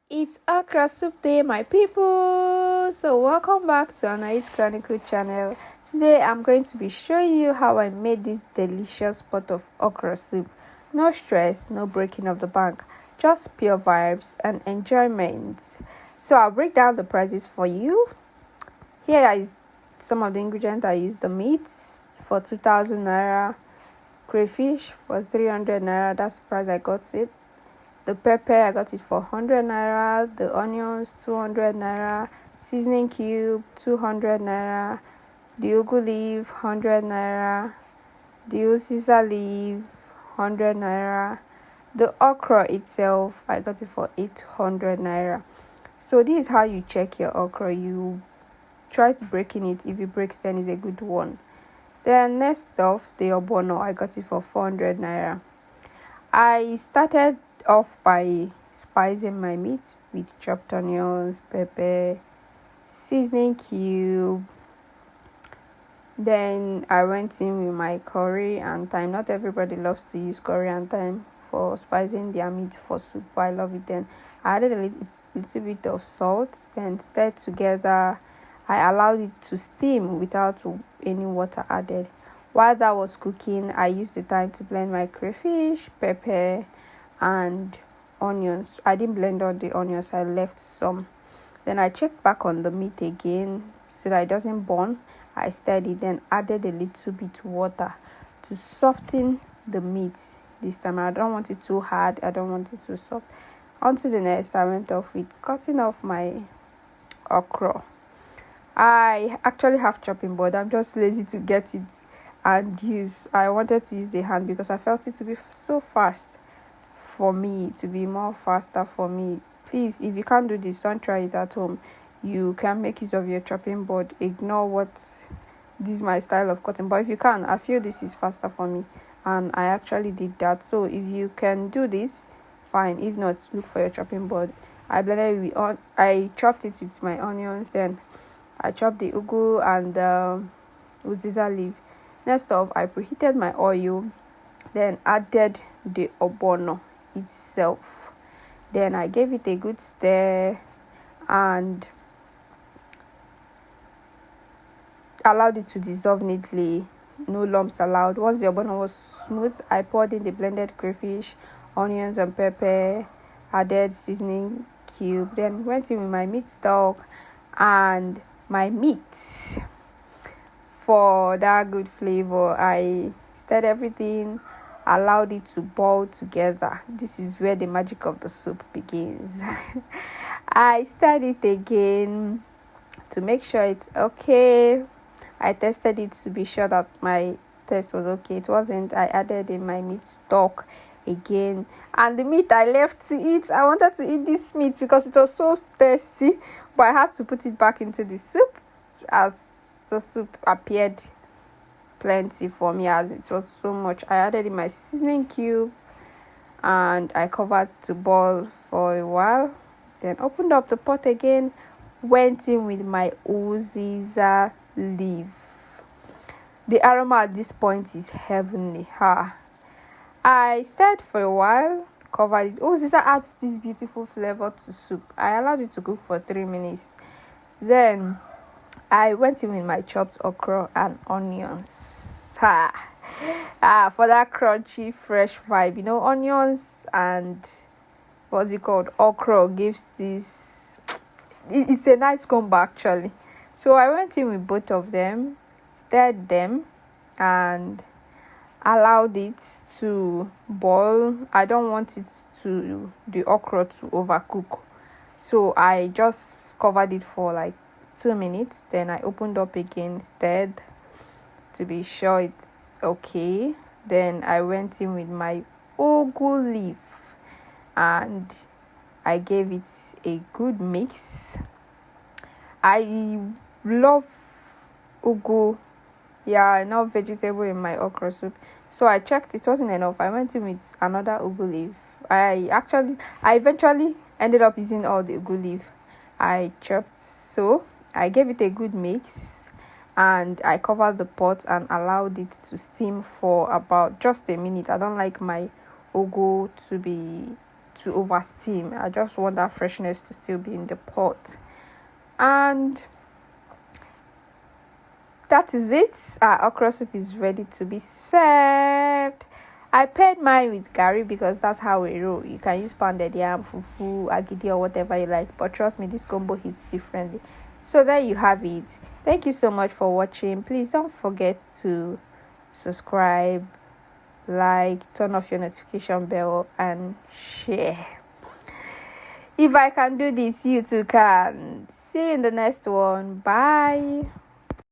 It's OkroSoup Day, my people. So welcome back to Anais Chronicle channel. Today I'm going to be showing you how I made this delicious pot of okra soup. No stress, no breaking of the bank, just pure vibes and enjoyment. So I'll break down the prices for you. Here is some of the ingredients I used. The meat for 2000 naira, crayfish for 300 naira, that's the price I got it. The pepper, I got it for 100 naira. The onions, 200 naira. Seasoning cube, 200 naira. The ugu leaf, 100 naira. The Uziza leaf, 100 naira. The okra itself, I got it for 800 naira. So this is how you check your okra. You try breaking it. If it breaks, then it's a good one. Then next off, the Ogbono, I got it for 400 naira. I started off by spicing my meat with chopped onions, pepper, seasoning cube. Then I went in with my curry and thyme. Not everybody loves to use curry and thyme for spicing their meat for soup, but I love it. Then I added a little bit of salt, then stirred together. I allowed it to steam without any water added. While that was cooking, I used the time to blend my crayfish, pepper, and onions. I didn't blend all the onions, I left some. Then I checked back on the meat again so that it doesn't burn. I stirred it, then added a little bit water to soften the meat this time. I don't want it too hard, I don't want it too soft. On to the next, I went off with cutting off my okra. I actually have chopping board, I'm just lazy to get it and use. I wanted to use the hand because I felt it to be so fast for me, to be more faster for me. Please, if you can't do this, don't try it at home. You can make use of your chopping board. Ignore what this is my style of cutting, but if you can, I feel this is faster for me and I actually did that. So if you can do this, fine. If not, look for your chopping board. I blended it I chopped it with my onions, then I chopped the ugu and the uziza leaf. Next off, I preheated my oil, then added the ogbono itself. Then I gave it a good stir and allowed it to dissolve neatly. No lumps allowed. Once the ogbono was smooth, I poured in the blended crayfish, onions and pepper, added seasoning cube, then went in with my meat stock and my meat. For that good flavor, I stirred everything, allowed it to boil together. This is where the magic of the soup begins. I stirred it again to make sure it's okay. I tested it to be sure that my taste was okay. It wasn't. I added in my meat stock again, and the meat I left to eat. I wanted to eat this meat because it was so tasty, but I had to put it back into the soup as the soup appeared plenty for me, as it was so much. I added in my seasoning cube and I covered to boil for a while, then opened up the pot again, went in with my Uziza leaf. The aroma at this point is heavenly. I stirred for a while, covered it. Uziza adds this beautiful flavor to soup. I allowed it to cook for 3 minutes. Then I went in with my chopped okra and onions. For that crunchy, fresh vibe. Onions and what's it called? Okra gives this. It's a nice combo actually. So I went in with both of them, stirred them, and allowed it to boil. I don't want the okra to overcook. So I just covered it for like 2 minutes, then I opened up again, stirred to be sure it's okay. Then I went in with my ugu leaf and I gave it a good mix. I love ugu, enough vegetable in my okra soup, so I checked it wasn't enough. I went in with another ugu leaf. I eventually ended up using all the ugu leaf I chopped. So I gave it a good mix and I covered the pot and allowed it to steam for about just a minute. I don't like my ugu to be to over steam. I just want that freshness to still be in the pot. And that is it. Our okra soup is ready to be served. I paired mine with Garri because that's how we roll. You can use pounded yam, fufu, agidi, or whatever you like. But trust me, this combo hits differently. So there you have it. Thank you so much for watching. Please don't forget to subscribe, like, turn off your notification bell, and share. If I can do this, you too can. See you in the next one. Bye.